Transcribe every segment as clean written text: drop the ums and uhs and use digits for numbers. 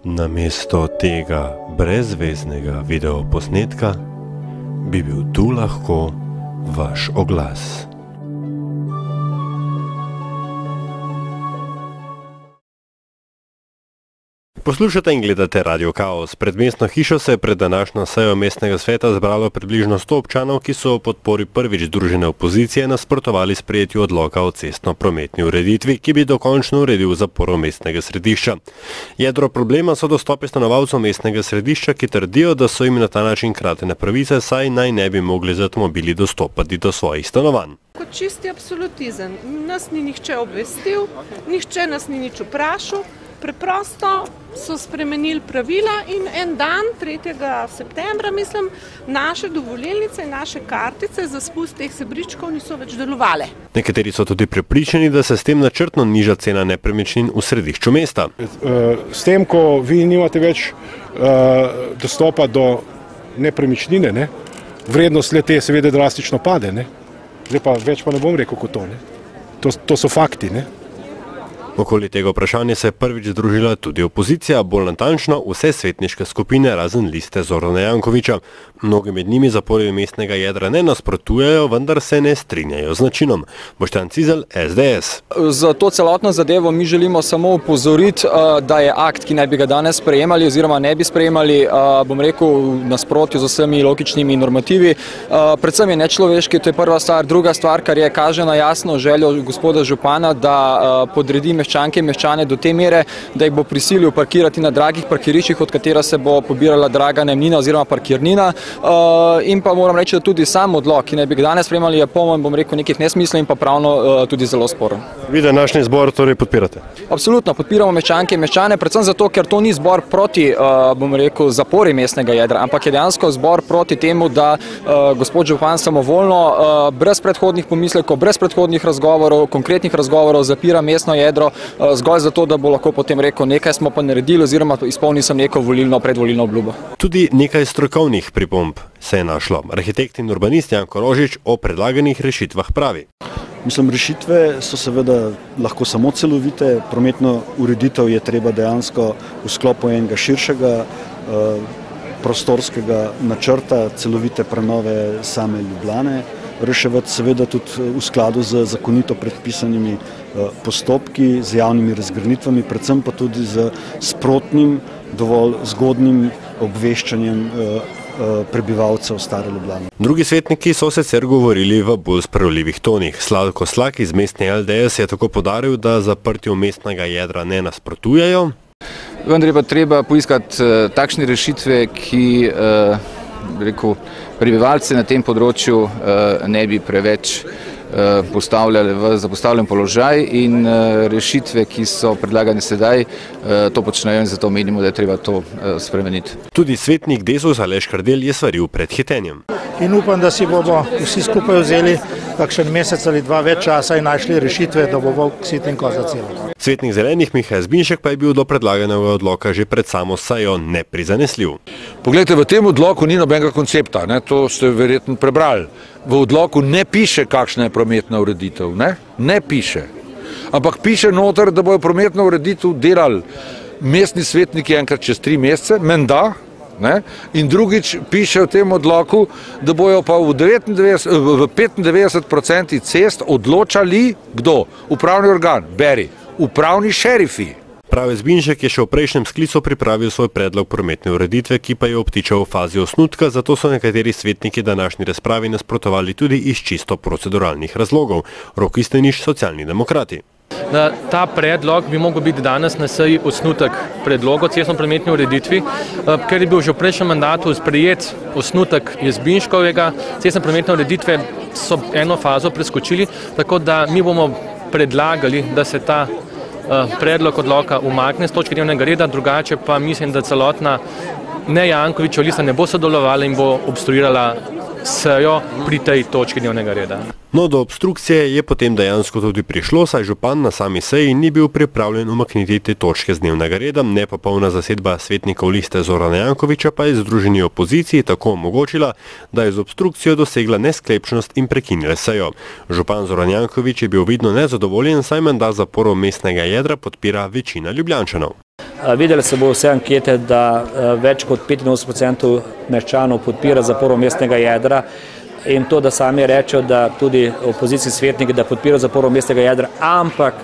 Namesto tega brezveznega videoposnetka bi bil tu lahko vaš oglas. Poslušate in gledate Radio Kaos. Pred mestno hišo se je pred današnjo sejo mestnega sveta zbralo približno 100 občanov, ki so v podpori prvič združene opozicije nasprotovali sprejetju odloka o cestno-prometni ureditvi, ki bi dokončno uredil zaporo mestnega središča. Jedro problema so dostopi stanovalcev mestnega središča, ki trdijo, da so jim na ta način kratene pravice, saj naj ne bi mogli z avtomobili dostopati do svojih stanovanj. Kot čisti absolutizem. Nas ni nihče obvestil, nihče nas ni nič vprašal. Preprosto so spremenili pravila in en dan, 3. septembra, mislim, naše dovolilnice in naše kartice za spust teh sebričkov niso več delovale. Nekateri so tudi prepričani, da se s tem načrtno niža cena nepremičnin v središču mesta. S tem, ko vi nimate več dostopa do nepremičnine, vrednost le te seveda drastično pade. Zdaj pa več pa ne bom rekel kot to. To so fakti. Okoli tega vprašanja se je prvič združila tudi opozicija, bolj natančno vse svetniške skupine razen liste Zorana Jankovića. Mnogi med njimi zapori mestnega jedra ne nasprotujejo, vendar se ne strinjajo z načinom. Boštjan Cizelj, SDS. Za to celotno zadevo mi želimo samo upozoriti, da je akt, ki naj bi ga danes sprejemali oziroma ne bi sprejemali, bom rekel, v nasprotju z vsemi logičnimi normativi. Predvsem je nečloveški, to je prva stvar. Druga stvar, kar je kaže na jasno željo gospoda župana, da podredi meščanke in meščane do te mere, da jih bo prisilil parkirati na dragih parkiriščih, od katera se bo pobirala draga najemnina oziroma parkirnina. In pa moram reči, da tudi sam odlok, ki naj bi ga danes sprejemali, je poln, bom rekel, nekih nesmislov in pa pravno tudi zelo sporen. Vi današnji zbor torej podpirate? Absolutno, podpiramo meščanke in meščane, predvsem zato, ker to ni zbor proti, bom rekel, zapori mestnega jedra, ampak je dejansko zbor proti temu, da gospod župan samovoljno, brez predhodnih pomislekov, brez predhodnih razgovorov, konkretnih razgovorov zapira mestno jedro, zgolj zato, da bo lahko potem rekel, nekaj smo pa naredili oziroma izpolnil sem neko predvolilno obljubo. Tudi nekaj strokovnih pripomb se je našlo. Arhitekt in urbanist Janko Rožič o predlaganih rešitvah pravi. Mislim, rešitve so seveda lahko samo celovite, prometno ureditev je treba dejansko v sklopu enega širšega prostorskega načrta, celovite prenove same Ljubljane, reševati seveda tudi v skladu z zakonito predpisanimi postopki, z javnimi razgranitvami, predvsem pa tudi z sprotnim, dovolj zgodnim obveščanjem prebivalcev stare Ljubljane. Drugi svetniki so sicer govorili v bolj spregovorljivih tonih. Slavko Slak iz mestne LDS je tako poudaril, da zaprtju mestnega jedra ne nasprotujejo. Vendar je pa treba poiskati takšne rešitve, ki prebivalce na tem področju ne bi preveč postavljali v zapostavljen položaj in rešitve, ki so predlagane sedaj, to počnejo in zato menimo, da je treba to spremeniti. Tudi svetnik Desus Aleš Kardelj je svaril pred hitenjem. In upam, da si bomo vsi skupaj vzeli kakšen mesec ali dva več časa in našli rešitve, da bo volk sit in koza cela. Svetnik zelenih Miha Zbinšek pa je bil do predlaganega odloka že pred samo sejo neprizanesljiv. Poglejte, v tem odloku ni nobenega koncepta, to ste verjetno prebrali. V odloku ne piše, kakšna je prometna ureditev, ne piše. Ampak piše noter, da bojo prometno ureditev delali mestni svetniki enkrat čez 3 mesece, menda, in drugič piše v tem odloku, da bojo pa v 95% cest odločali kdo? Upravni organ, beri, upravni šerifi. Pravi Zbinšek je še v prejšnjem sklicu pripravil svoj predlog prometne ureditve, ki pa je obtičal v fazi osnutka, zato so nekateri svetniki današnji razpravi nasprotovali tudi iz čisto proceduralnih razlogov. Rok Isteniš, Socialni demokrati. Ta predlog bi mogel biti danes na seji osnutek predloga o cestno-prometni ureditvi, ker je bil že v prejšnjem mandatu sprejet osnutek Jazbinškovega. Cestno-prometne ureditve so eno fazo preskočili, tako da mi bomo predlagali, da se ta predlog odloka umakne z točke dnevnega reda, drugače pa mislim, da celotna Jankovićeva lista ne bo sodelovala in bo obstruirala sejo pri tej točki dnevnega reda. No, do obstrukcije je potem dejansko tudi prišlo, saj župan na sami seji ni bil pripravljen umakniti te točke z dnevnega reda. Nepopolna zasedba svetnikov liste Zorana Jankovića pa je združeni opoziciji tako omogočila, da je z obstrukcijo dosegla nesklepčnost in prekinila sejo. Župan Zoran Janković je bil vidno nezadovoljen, saj menda zaporo mestnega jedra podpira večina Ljubljančanov. Videli se bo vse ankete, da več kot 85% meščanov podpira zaporo mestnega jedra in to, da sami rečejo, da tudi opozicijski svetniki, da podpirajo zaporo mestnega jedra, ampak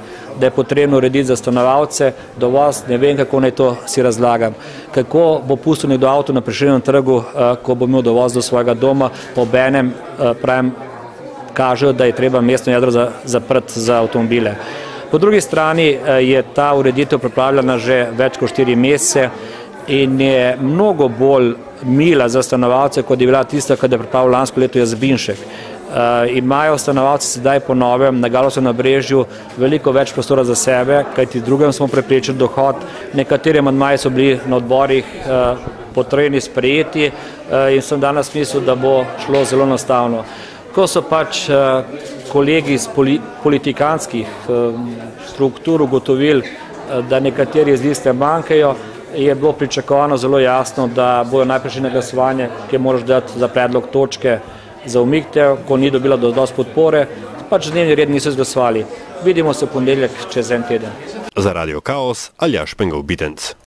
da je potrebno urediti za stanovalce dovoz, ne vem, kako naj to si razlagam. Kako bo pustil nekdo avto na Prešernovem trgu, ko bo imel dovoz do svojega doma, obenem pravim, kažejo, da je treba mestno jedro zapreti za avtomobile. Po drugi strani je ta ureditev pripravljena že več kot 4 mesece in je mnogo bolj mila za stanovalce, kot je bila tista, ki je pripravil lansko leto Jazbinšek. Imajo stanovalci sedaj po novem na Galovskem nabrežju veliko več prostora za sebe, kajti drugem smo preprečili dohod. Nekateri amandmaji so bili na odborih potrjeni, sprejeti in sem danes mislil, da bo šlo zelo enostavno. Ko so pač kolegi iz politikanskih struktur ugotovili, da nekateri iz liste manjkajo, je bilo pričakovano zelo jasno, da bojo najprej šli na glasovanje, ki moraš dati za predlog točke za umiktev, ko ni dobila dosti podpore, pač dnevni red niso izglasovali. Vidimo se v ponedeljek čez en teden. Za Radio Kaos, Aljaž Pengov-Bitenc.